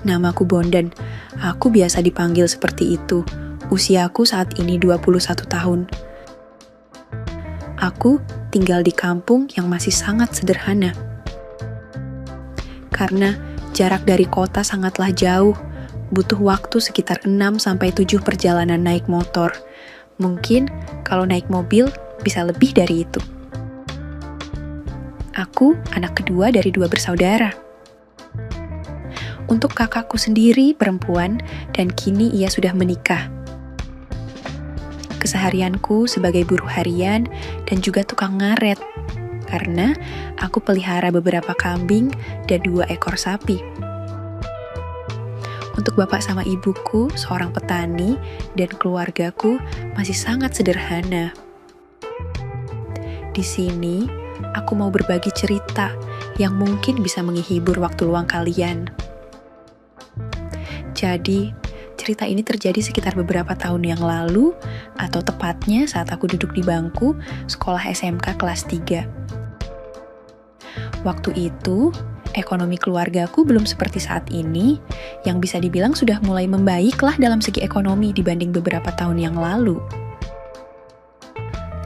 Namaku Bondan. Aku biasa dipanggil seperti itu. Usiaku saat ini 21 tahun. Aku tinggal di kampung yang masih sangat sederhana. Karena jarak dari kota sangatlah jauh, butuh waktu sekitar 6-7 perjalanan naik motor. Mungkin kalau naik mobil bisa lebih dari itu. Aku anak kedua dari 2 bersaudara. Untuk kakakku sendiri perempuan dan kini ia sudah menikah. Keseharianku sebagai buruh harian dan juga tukang ngaret, karena aku pelihara beberapa kambing dan 2 ekor sapi. Untuk bapak sama ibuku, seorang petani, dan keluargaku masih sangat sederhana. Di sini, aku mau berbagi cerita yang mungkin bisa menghibur waktu luang kalian. Jadi, cerita ini terjadi sekitar beberapa tahun yang lalu, atau tepatnya saat aku duduk di bangku sekolah SMK kelas 3. Waktu itu, ekonomi keluargaku belum seperti saat ini, yang bisa dibilang sudah mulai membaiklah dalam segi ekonomi dibanding beberapa tahun yang lalu.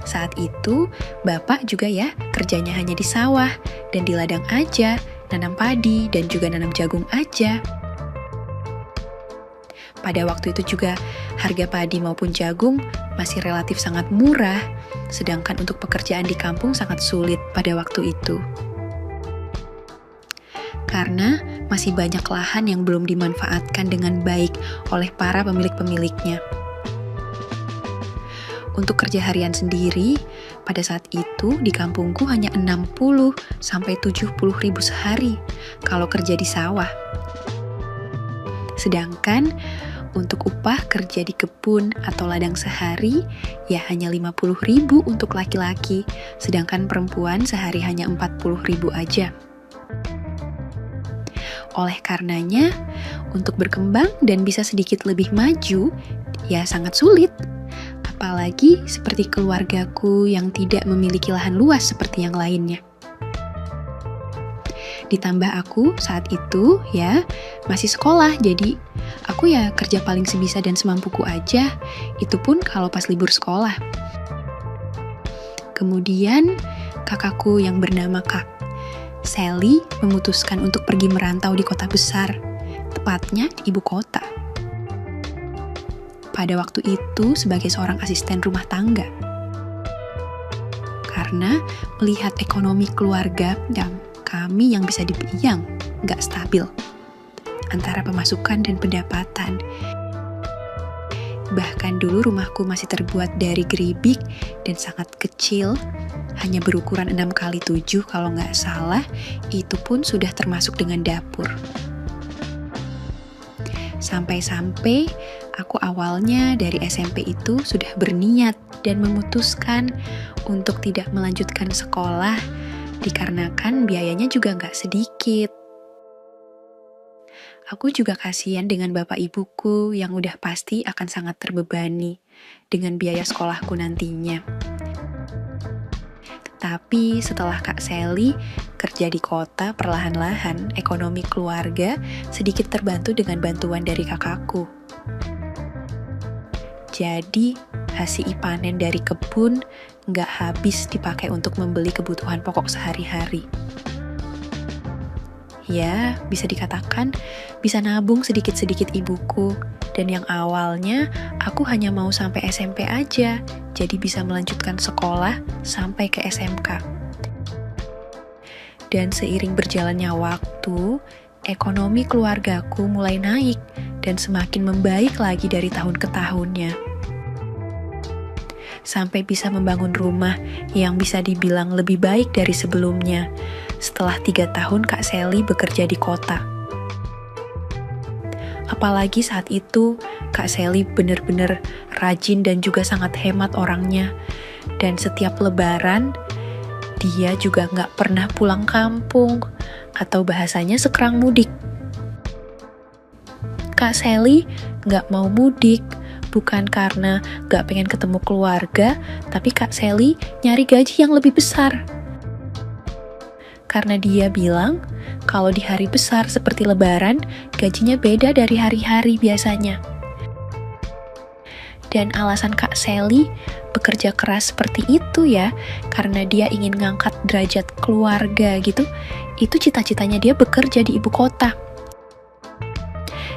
Saat itu, bapak juga ya kerjanya hanya di sawah dan di ladang aja, nanam padi dan juga nanam jagung aja. Pada waktu itu juga harga padi maupun jagung masih relatif sangat murah, sedangkan untuk pekerjaan di kampung sangat sulit pada waktu itu. Karena masih banyak lahan yang belum dimanfaatkan dengan baik oleh para pemilik-pemiliknya. Untuk kerja harian sendiri, pada saat itu di kampungku hanya 60-70 ribu sehari kalau kerja di sawah. Sedangkan untuk upah kerja di kebun atau ladang sehari, ya hanya 50 ribu untuk laki-laki, sedangkan perempuan sehari hanya 40 ribu aja. Oleh karenanya, untuk berkembang dan bisa sedikit lebih maju, ya sangat sulit. Apalagi seperti keluargaku yang tidak memiliki lahan luas seperti yang lainnya. Ditambah aku saat itu ya masih sekolah, jadi aku ya kerja paling sebisa dan semampuku aja, itu pun kalau pas libur sekolah. Kemudian kakakku yang bernama Kak Sally memutuskan untuk pergi merantau di kota besar, tepatnya di ibu kota. Pada waktu itu sebagai seorang asisten rumah tangga. Karena melihat ekonomi keluarga dan kami yang bisa dibilang nggak stabil antara pemasukan dan pendapatan. Bahkan dulu rumahku masih terbuat dari geribik dan sangat kecil, hanya berukuran 6x7 kalau nggak salah, itu pun sudah termasuk dengan dapur. Sampai-sampai aku awalnya dari SMP itu sudah berniat dan memutuskan untuk tidak melanjutkan sekolah, dikarenakan biayanya juga nggak sedikit. Aku juga kasihan dengan bapak ibuku yang udah pasti akan sangat terbebani dengan biaya sekolahku nantinya. Tapi setelah Kak Sally kerja di kota, perlahan-lahan ekonomi keluarga sedikit terbantu dengan bantuan dari kakakku. Jadi hasil panen dari kebun nggak habis dipakai untuk membeli kebutuhan pokok sehari-hari. Ya, bisa dikatakan bisa nabung sedikit-sedikit ibuku, dan yang awalnya aku hanya mau sampai SMP aja, jadi bisa melanjutkan sekolah sampai ke SMK. Dan seiring berjalannya waktu, ekonomi keluargaku mulai naik dan semakin membaik lagi dari tahun ke tahunnya. Sampai bisa membangun rumah yang bisa dibilang lebih baik dari sebelumnya, setelah 3 tahun Kak Sally bekerja di kota. Apalagi saat itu, Kak Sally benar-benar rajin dan juga sangat hemat orangnya. Dan setiap lebaran, dia juga nggak pernah pulang kampung, atau bahasanya sekerang mudik. Kak Sally nggak mau mudik, bukan karena gak pengen ketemu keluarga, tapi Kak Sally nyari gaji yang lebih besar. Karena dia bilang, kalau di hari besar seperti Lebaran, gajinya beda dari hari-hari biasanya. Dan alasan Kak Sally bekerja keras seperti itu ya, karena dia ingin ngangkat derajat keluarga gitu. Itu cita-citanya dia bekerja di ibu kota.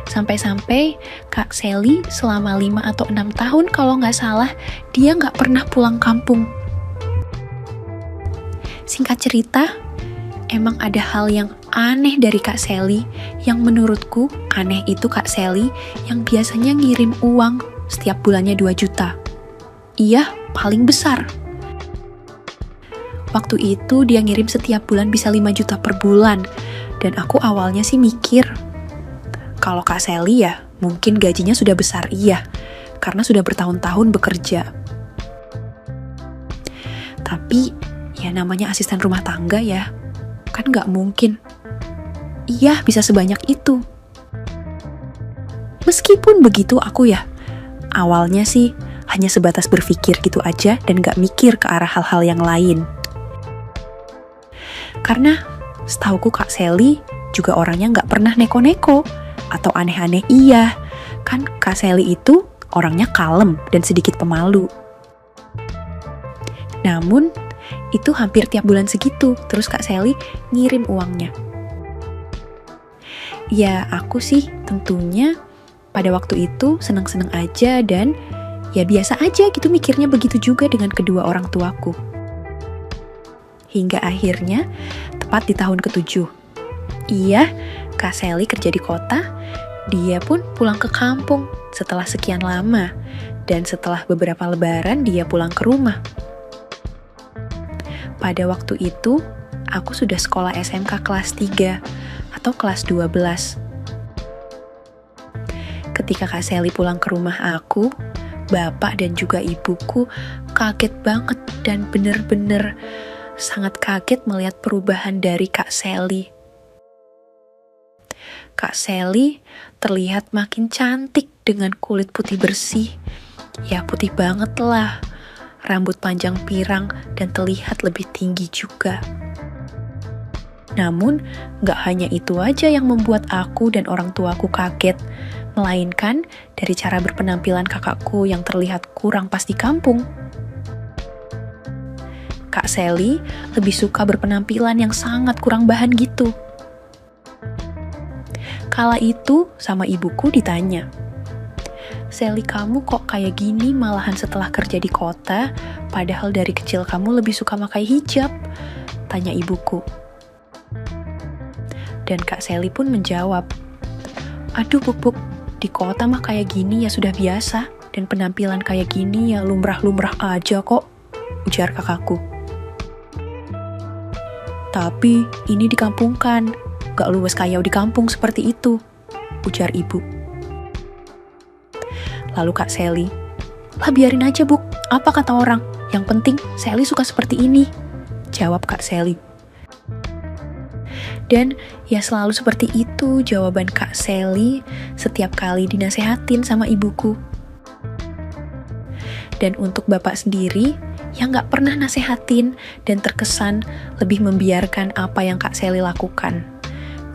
Sampai-sampai Kak Sally selama 5 atau 6 tahun kalau nggak salah, dia nggak pernah pulang kampung. Singkat cerita, emang ada hal yang aneh dari Kak Sally, yang menurutku aneh itu Kak Sally yang biasanya ngirim uang setiap bulannya 2 juta. Iya, paling besar. Waktu itu dia ngirim setiap bulan bisa 5 juta per bulan. Dan aku awalnya sih mikir, kalau Kak Sally ya mungkin gajinya sudah besar, iya. Karena sudah bertahun-tahun bekerja. Tapi ya namanya asisten rumah tangga ya. Kan nggak mungkin. Iya, bisa sebanyak itu. Meskipun begitu aku ya, awalnya sih hanya sebatas berpikir gitu aja dan nggak mikir ke arah hal-hal yang lain. Karena setauku Kak Sally juga orangnya nggak pernah neko-neko atau aneh-aneh, iya. Kan Kak Sally itu orangnya kalem dan sedikit pemalu. Namun, itu hampir tiap bulan segitu, terus Kak Sally ngirim uangnya. Ya, aku sih tentunya pada waktu itu seneng-seneng aja dan ya biasa aja gitu mikirnya, begitu juga dengan kedua orang tuaku. Hingga akhirnya, tepat di tahun ke-7. Iya, Kak Sally kerja di kota, dia pun pulang ke kampung setelah sekian lama. Dan setelah beberapa lebaran, dia pulang ke rumah. Pada waktu itu, aku sudah sekolah SMK kelas 3 atau kelas 12. Ketika Kak Sally pulang ke rumah aku, bapak dan juga ibuku kaget banget dan bener-bener sangat kaget melihat perubahan dari Kak Sally. Kak Sally terlihat makin cantik dengan kulit putih bersih. Ya putih banget lah. Rambut panjang pirang dan terlihat lebih tinggi juga. Namun, gak hanya itu aja yang membuat aku dan orang tuaku kaget, melainkan dari cara berpenampilan kakakku yang terlihat kurang pas di kampung. Kak Sally lebih suka berpenampilan yang sangat kurang bahan gitu. Kala itu sama ibuku ditanya, "Sally, kamu kok kayak gini malahan setelah kerja di kota, padahal dari kecil kamu lebih suka pakai hijab?" tanya ibuku. Dan Kak Sally pun menjawab, "Aduh Buk, di kota mah kayak gini ya sudah biasa, dan penampilan kayak gini ya lumrah-lumrah aja kok," ujar kakakku. "Tapi ini dikampungkan, gak luwes kaya di kampung seperti itu," ujar ibu. Lalu Kak Sally, "Lah biarin aja Buk, apa kata orang? Yang penting Sally suka seperti ini," jawab Kak Sally. Dan ya selalu seperti itu jawaban Kak Sally setiap kali dinasehatin sama ibuku. Dan untuk bapak sendiri, yang gak pernah nasehatin dan terkesan lebih membiarkan apa yang Kak Sally lakukan.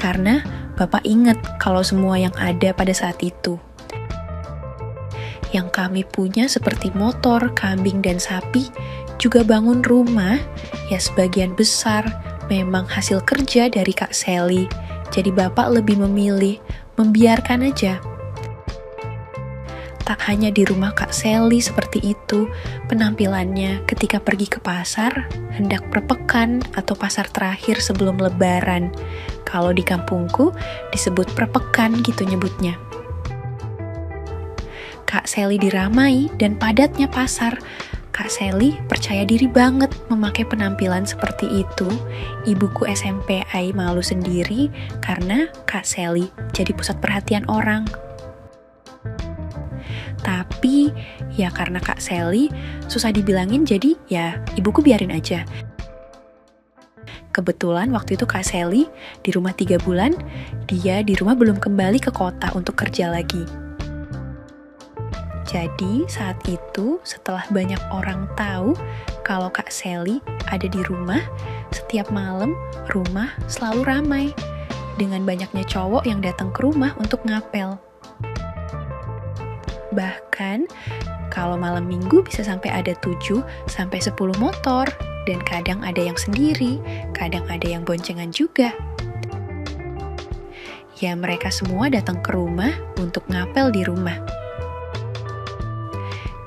Karena bapak ingat kalau semua yang ada pada saat itu. Yang kami punya seperti motor, kambing, dan sapi, juga bangun rumah, ya sebagian besar memang hasil kerja dari Kak Sally. Jadi bapak lebih memilih membiarkan aja. Tak hanya di rumah Kak Sally seperti itu, penampilannya ketika pergi ke pasar, hendak perpekan atau pasar terakhir sebelum lebaran. Kalau di kampungku disebut perpekan gitu nyebutnya. Kak Sally diramai dan padatnya pasar. Kak Sally percaya diri banget memakai penampilan seperti itu. Ibuku SMPI malu sendiri karena Kak Sally jadi pusat perhatian orang. Tapi ya karena Kak Sally susah dibilangin, jadi ya ibuku biarin aja. Kebetulan waktu itu Kak Sally di rumah 3 bulan, dia di rumah belum kembali ke kota untuk kerja lagi. Jadi saat itu setelah banyak orang tahu kalau Kak Sally ada di rumah, setiap malam rumah selalu ramai. dengan banyaknya cowok yang datang ke rumah untuk ngapel. Bahkan, kalau malam minggu bisa sampai ada 7 sampai 10 motor, dan kadang ada yang sendiri, kadang ada yang boncengan juga. Ya, mereka semua datang ke rumah untuk ngapel di rumah.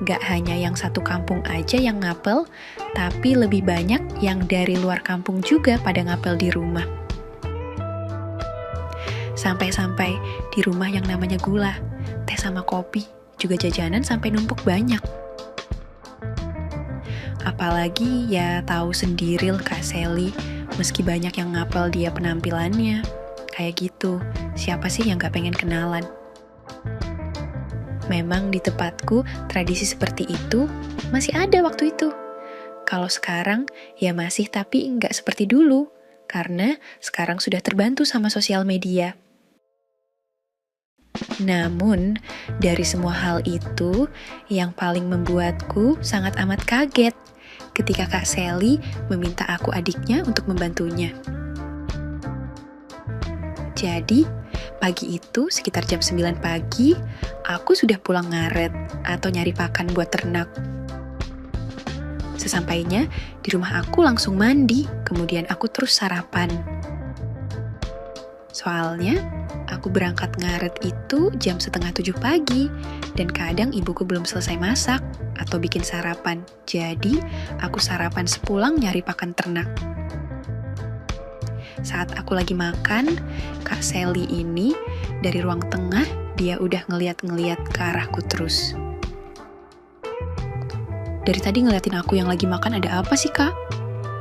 Gak hanya yang satu kampung aja yang ngapel, tapi lebih banyak yang dari luar kampung juga pada ngapel di rumah. Sampai-sampai di rumah yang namanya gula, teh sama kopi, juga jajanan sampai numpuk banyak. Apalagi ya tahu sendiri Kak Sally, meski banyak yang ngapel dia penampilannya. Kayak gitu, siapa sih yang gak pengen kenalan? Memang di tempatku, tradisi seperti itu masih ada waktu itu. Kalau sekarang, ya masih tapi nggak seperti dulu. Karena sekarang sudah terbantu sama sosial media. Namun, dari semua hal itu, yang paling membuatku sangat amat kaget ketika Kak Sally meminta aku adiknya untuk membantunya. Jadi, pagi itu sekitar jam 9 pagi, aku sudah pulang ngaret atau nyari pakan buat ternak. Sesampainya di rumah aku langsung mandi, kemudian aku terus sarapan. Soalnya, aku berangkat ngaret itu jam 6:30 pagi, dan kadang ibuku belum selesai masak atau bikin sarapan. Jadi, aku sarapan sepulang nyari pakan ternak. Saat aku lagi makan, Kak Sally ini dari ruang tengah, dia udah ngeliat-ngeliat ke arahku terus. Dari tadi ngeliatin aku yang lagi makan ada apa sih, Kak?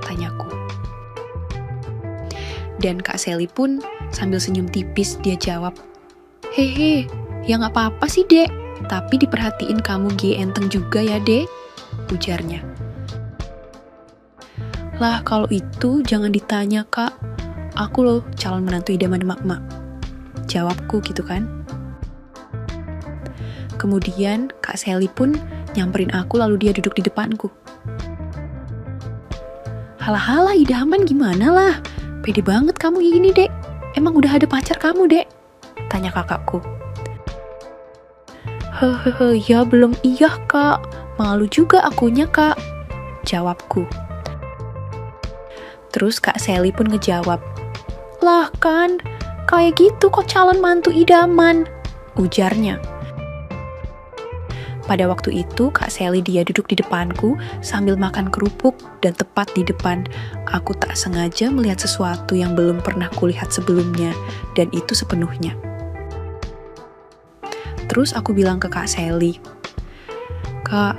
Tanyaku. Dan Kak Sally pun sambil senyum tipis dia jawab, "Hehe, ya gak apa-apa sih, Dek. Tapi diperhatiin kamu enteng juga ya, Dek," ujarnya. "Lah, kalau itu jangan ditanya, Kak. Aku loh calon menantu idaman emak-emak," jawabku gitu kan. Kemudian Kak Sally pun nyamperin aku lalu dia duduk di depanku. "Halah, idaman gimana lah? Pede banget kamu ini, Dek. Emang udah ada pacar kamu, Dek?" tanya kakakku. "Hehehe, ya belum iya, Kak. Malu juga akunya, Kak," jawabku. Terus Kak Sally pun ngejawab, "Lah kan, kayak gitu kok calon mantu idaman," ujarnya. Pada waktu itu, Kak Sally dia duduk di depanku sambil makan kerupuk dan tepat di depan, aku tak sengaja melihat sesuatu yang belum pernah kulihat sebelumnya, dan itu sepenuhnya. Terus aku bilang ke Kak Sally, "Kak,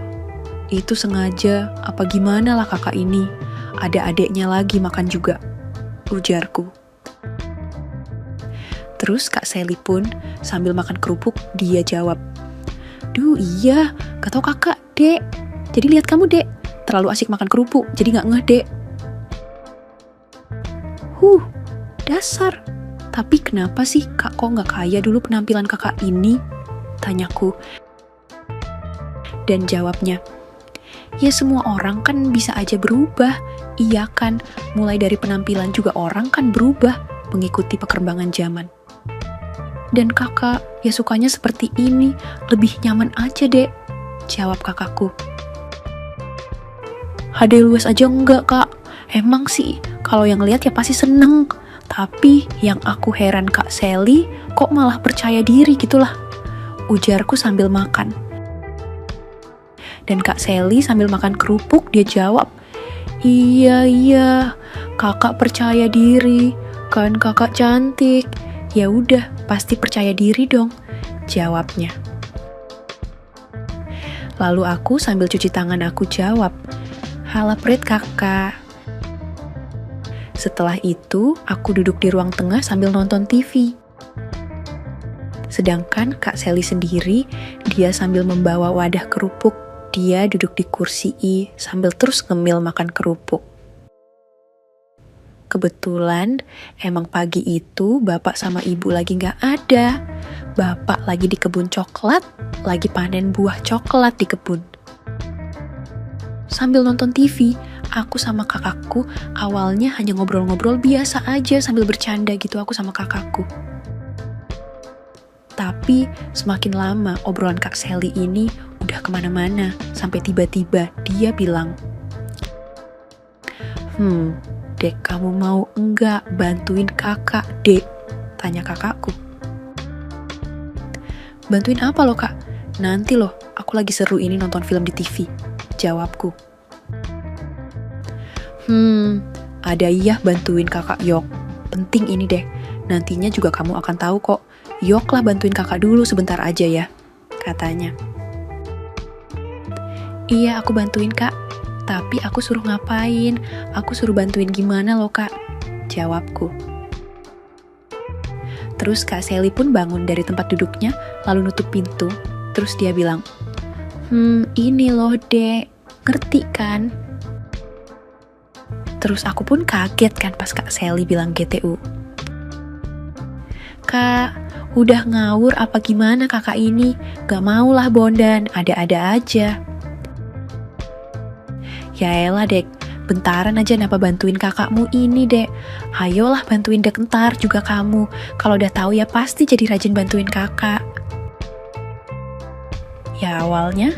itu sengaja, apa gimana lah kakak ini? Ada adeknya lagi makan juga," ujarku. Terus Kak Sally pun sambil makan kerupuk, dia jawab, "Duh iya, gak tau kakak, Dek. Jadi lihat kamu, Dek. Terlalu asik makan kerupuk, jadi gak ngeh, Dek." Dasar. Tapi kenapa sih kak kok gak kaya dulu penampilan kakak ini? Tanyaku. Dan jawabnya, "Ya semua orang kan bisa aja berubah. Iya kan, mulai dari penampilan juga orang kan berubah, mengikuti perkembangan zaman. Dan kakak, ya sukanya seperti ini, lebih nyaman aja, Dek," jawab kakakku. "Hade luas aja enggak, Kak. Emang sih, kalau yang lihat ya pasti seneng. Tapi yang aku heran Kak Sally, kok malah percaya diri gitulah," ujarku sambil makan. Dan Kak Sally sambil makan kerupuk, dia jawab, Iya, kakak percaya diri, kan kakak cantik. Ya udah, pasti percaya diri dong," jawabnya. Lalu aku sambil cuci tangan aku jawab, "Halah pret kakak." Setelah itu, aku duduk di ruang tengah sambil nonton TV. Sedangkan Kak Sally sendiri, dia sambil membawa wadah kerupuk. Dia duduk di kursi sambil terus ngemil makan kerupuk. Kebetulan, emang pagi itu bapak sama ibu lagi gak ada. Bapak lagi di kebun coklat, lagi panen buah coklat di kebun. Sambil nonton TV, aku sama kakakku awalnya hanya ngobrol-ngobrol biasa aja sambil bercanda gitu aku sama kakakku. Tapi semakin lama obrolan Kak Sally ini udah kemana-mana, sampai tiba-tiba dia bilang, Dek, kamu mau enggak bantuin kakak, Dek? Tanya kakakku. Bantuin apa lo, Kak? Nanti loh, aku lagi seru ini nonton film di TV, jawabku. Ada iya bantuin kakak Yok. Penting ini deh, nantinya juga kamu akan tahu kok. Yok lah bantuin kakak dulu sebentar aja ya, katanya. Iya, aku bantuin kak. Tapi aku suruh ngapain? Aku suruh bantuin gimana loh kak? Jawabku. Terus Kak Sally pun bangun dari tempat duduknya, lalu nutup pintu. Terus dia bilang, ini loh dek, ngerti kan? Terus aku pun kaget kan pas Kak Sally bilang GTU. Kak, udah ngawur apa gimana kakak ini? Gak maulah bondan, ada-ada aja. Ya elah dek, bentaran aja napa bantuin kakakmu ini dek. Ayolah bantuin dek ntar juga kamu. Kalau udah tahu ya pasti jadi rajin bantuin kakak. Ya awalnya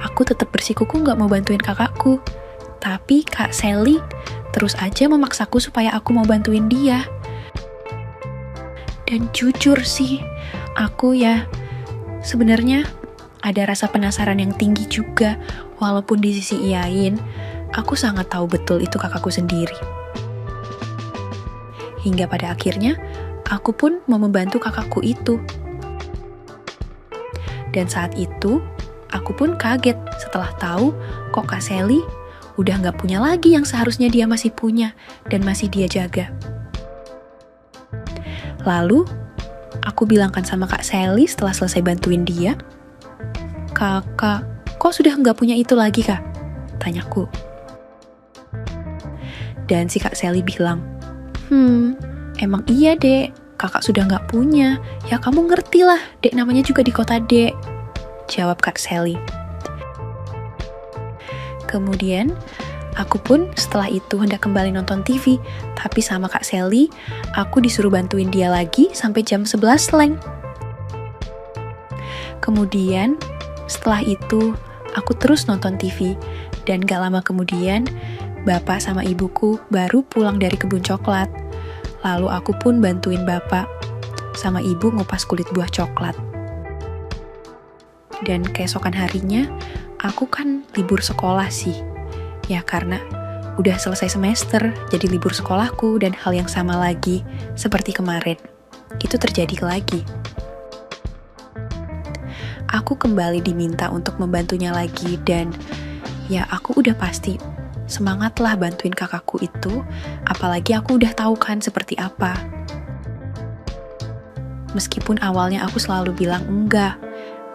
aku tetap bersikuku gak mau bantuin kakakku. Tapi Kak Sally terus aja memaksaku supaya aku mau bantuin dia. Dan jujur sih, aku ya sebenarnya ada rasa penasaran yang tinggi juga. Walaupun di sisi iyain, aku sangat tahu betul itu kakakku sendiri. Hingga pada akhirnya, aku pun mau membantu kakakku itu. Dan saat itu, aku pun kaget setelah tahu kok Kak Sally udah gak punya lagi yang seharusnya dia masih punya dan masih dia jaga. Lalu, aku bilangkan sama Kak Sally setelah selesai bantuin dia, Kakak, kok sudah nggak punya itu lagi kak? Tanyaku. Dan si Kak Sally bilang, emang iya dek, kakak sudah nggak punya. Ya kamu ngerti lah, dek namanya juga di kota dek. Jawab Kak Sally. Kemudian, aku pun setelah itu hendak kembali nonton TV, tapi sama Kak Sally, aku disuruh bantuin dia lagi sampai jam 11 leng. Kemudian, setelah itu, aku terus nonton TV, dan gak lama kemudian, bapak sama ibuku baru pulang dari kebun coklat. Lalu aku pun bantuin bapak sama ibu ngupas kulit buah coklat. Dan keesokan harinya, aku kan libur sekolah sih. Ya karena udah selesai semester, jadi libur sekolahku dan hal yang sama lagi, seperti kemarin. Itu terjadi lagi. Aku kembali diminta untuk membantunya lagi dan ya aku udah pasti semangatlah bantuin kakakku itu, apalagi aku udah tahu kan seperti apa. Meskipun awalnya aku selalu bilang enggak,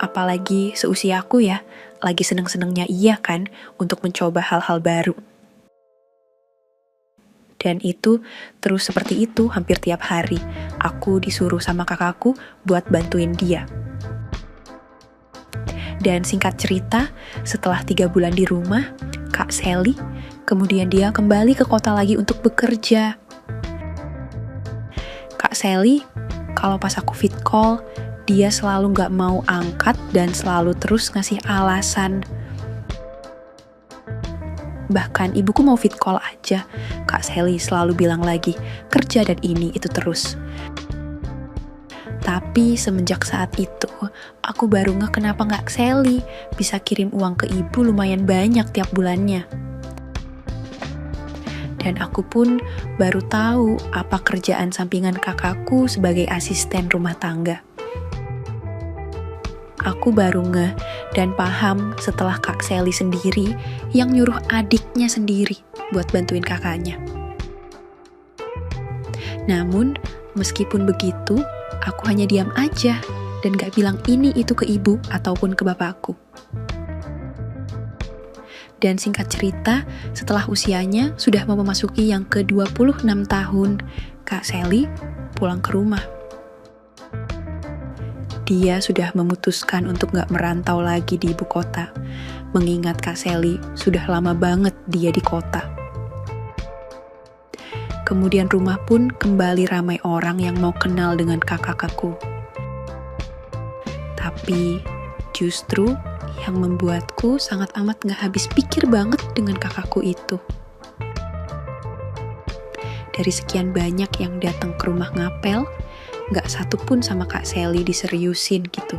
apalagi seusia aku ya, lagi seneng-senengnya iya kan untuk mencoba hal-hal baru. Dan itu terus seperti itu hampir tiap hari, aku disuruh sama kakakku buat bantuin dia. Dan singkat cerita, setelah 3 bulan di rumah, Kak Sally, kemudian dia kembali ke kota lagi untuk bekerja. Kak Sally, kalau pas aku fit call, dia selalu gak mau angkat dan selalu terus ngasih alasan. Bahkan ibuku mau fit call aja, Kak Sally selalu bilang lagi, kerja dan ini itu terus. Tapi semenjak saat itu, aku baru ngeh kenapa Kak Sally bisa kirim uang ke ibu lumayan banyak tiap bulannya. Dan aku pun baru tahu apa kerjaan sampingan kakakku sebagai asisten rumah tangga. Aku baru ngeh dan paham setelah Kak Sally sendiri yang nyuruh adiknya sendiri buat bantuin kakaknya. Namun, meskipun begitu, aku hanya diam aja dan gak bilang ini itu ke ibu ataupun ke bapakku. Dan singkat cerita, setelah usianya sudah mau memasuki yang ke-26 tahun, Kak Sally pulang ke rumah. Dia sudah memutuskan untuk gak merantau lagi di ibu kota, mengingat Kak Sally sudah lama banget dia di kota. Kemudian rumah pun kembali ramai orang yang mau kenal dengan kakakku. Tapi justru yang membuatku sangat amat gak habis pikir banget dengan kakakku itu. Dari sekian banyak yang datang ke rumah ngapel, gak satu pun sama Kak Sally diseriusin gitu.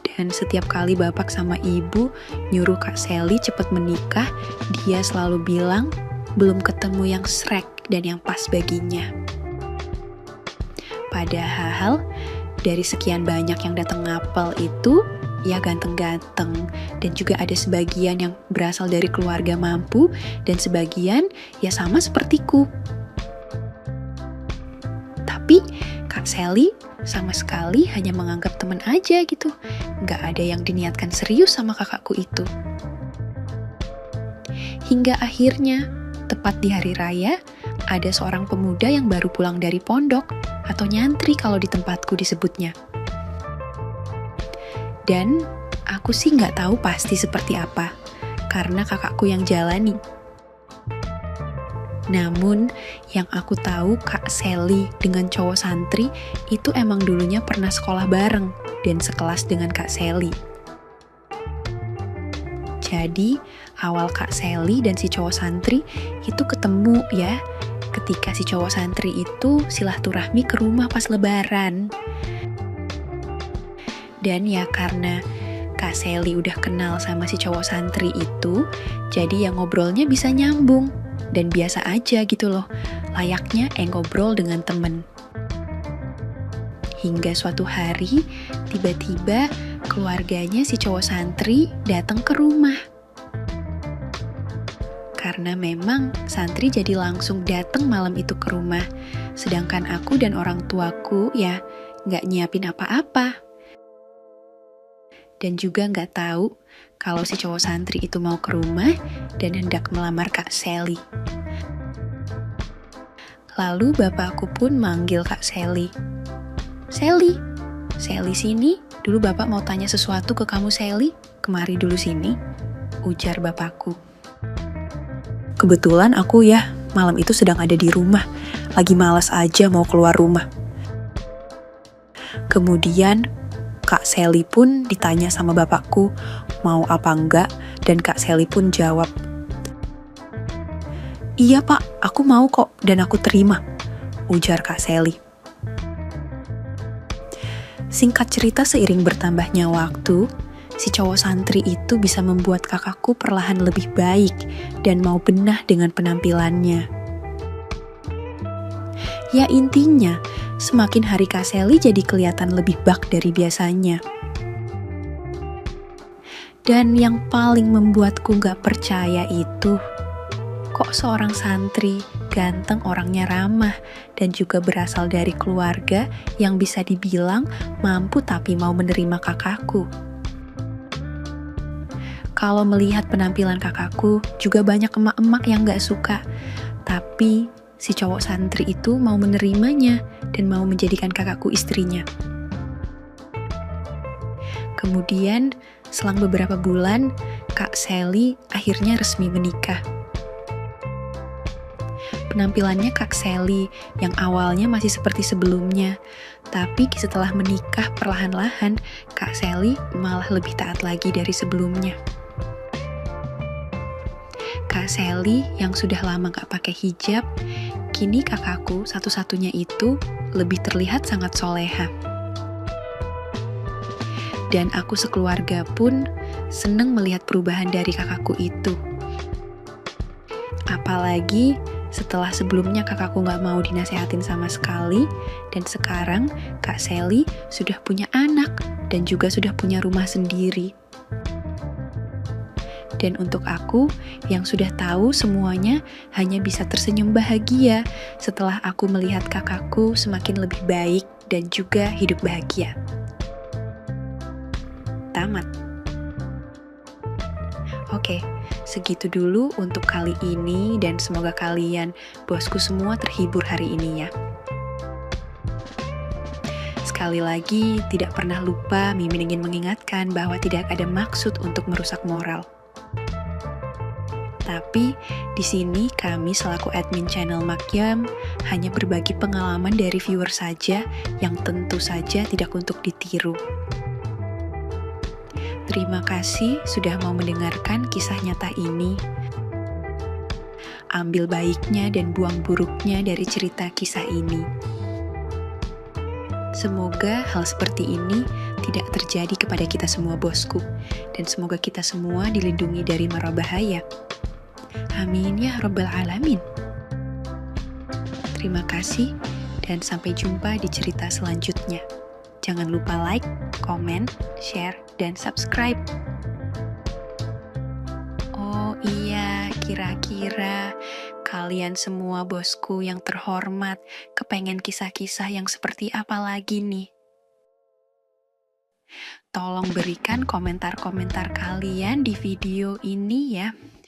Dan setiap kali bapak sama ibu nyuruh Kak Sally cepet menikah, dia selalu bilang belum ketemu yang srek dan yang pas baginya. Padahal dari sekian banyak yang datang ngapel itu, ya ganteng-ganteng, dan juga ada sebagian yang berasal dari keluarga mampu, dan sebagian ya sama sepertiku. Tapi Kak Sally sama sekali hanya menganggap teman aja gitu, nggak ada yang diniatkan serius sama kakakku itu. Hingga akhirnya, tepat di hari raya, ada seorang pemuda yang baru pulang dari pondok, atau nyantri kalau di tempatku disebutnya. Dan aku sih nggak tahu pasti seperti apa, karena kakakku yang jalani. Namun, yang aku tahu Kak Sally dengan cowok santri itu emang dulunya pernah sekolah bareng dan sekelas dengan Kak Sally. Jadi, awal Kak Sally dan si cowok santri itu ketemu ya, ketika si cowok santri itu silaturahmi ke rumah pas lebaran. Dan ya karena Kak Sally udah kenal sama si cowok santri itu, jadi ya ngobrolnya bisa nyambung. Dan biasa aja gitu loh, layaknya ngobrol dengan temen. Hingga suatu hari, tiba-tiba keluarganya si cowok santri datang ke rumah. Karena memang santri jadi langsung datang malam itu ke rumah, sedangkan aku dan orang tuaku ya nggak nyiapin apa-apa. Dan juga nggak tahu kalau si cowok santri itu mau ke rumah dan hendak melamar Kak Sally. Lalu bapakku pun manggil Kak Sally. Sally sini, dulu bapak mau tanya sesuatu ke kamu Sally, kemari dulu sini, ujar bapakku. Kebetulan aku ya malam itu sedang ada di rumah, lagi malas aja mau keluar rumah. Kemudian Kak Sally pun ditanya sama bapakku mau apa enggak, dan Kak Sally pun jawab, "Iya pak, aku mau kok dan aku terima," ujar Kak Sally. Singkat cerita, seiring bertambahnya waktu, si cowok santri itu bisa membuat kakakku perlahan lebih baik dan mau benah dengan penampilannya. Ya intinya, semakin hari Kak Sally jadi kelihatan lebih bak dari biasanya. Dan yang paling membuatku gak percaya itu, kok seorang santri, ganteng, orangnya ramah, dan juga berasal dari keluarga yang bisa dibilang mampu tapi mau menerima kakakku. Kalau melihat penampilan kakakku, juga banyak emak-emak yang gak suka, tapi si cowok santri itu mau menerimanya dan mau menjadikan kakakku istrinya. Kemudian, selang beberapa bulan, Kak Sally akhirnya resmi menikah. Penampilannya Kak Sally yang awalnya masih seperti sebelumnya, tapi setelah menikah perlahan-lahan, Kak Sally malah lebih taat lagi dari sebelumnya. Kak Sally yang sudah lama gak pakai hijab, kini kakakku satu-satunya itu lebih terlihat sangat soleha. Dan aku sekeluarga pun seneng melihat perubahan dari kakakku itu. Apalagi setelah sebelumnya kakakku gak mau dinasehatin sama sekali, dan sekarang Kak Sally sudah punya anak dan juga sudah punya rumah sendiri. Dan untuk aku yang sudah tahu semuanya hanya bisa tersenyum bahagia setelah aku melihat kakakku semakin lebih baik dan juga hidup bahagia. Tamat. Oke, segitu dulu untuk kali ini dan semoga kalian, bosku semua, terhibur hari ini ya. Sekali lagi, tidak pernah lupa Mimin ingin mengingatkan bahwa tidak ada maksud untuk merusak moral. Tapi di sini kami selaku admin channel Makyam hanya berbagi pengalaman dari viewer saja yang tentu saja tidak untuk ditiru. Terima kasih sudah mau mendengarkan kisah nyata ini. Ambil baiknya dan buang buruknya dari cerita kisah ini. Semoga hal seperti ini tidak terjadi kepada kita semua, bosku. Dan semoga kita semua dilindungi dari mara bahaya. Amin ya Rabbal Alamin. Terima kasih dan sampai jumpa di cerita selanjutnya. Jangan lupa like, komen, share, dan subscribe. Oh iya, kira-kira kalian semua bosku yang terhormat kepengen kisah-kisah yang seperti apa lagi nih? Tolong berikan komentar-komentar kalian di video ini ya.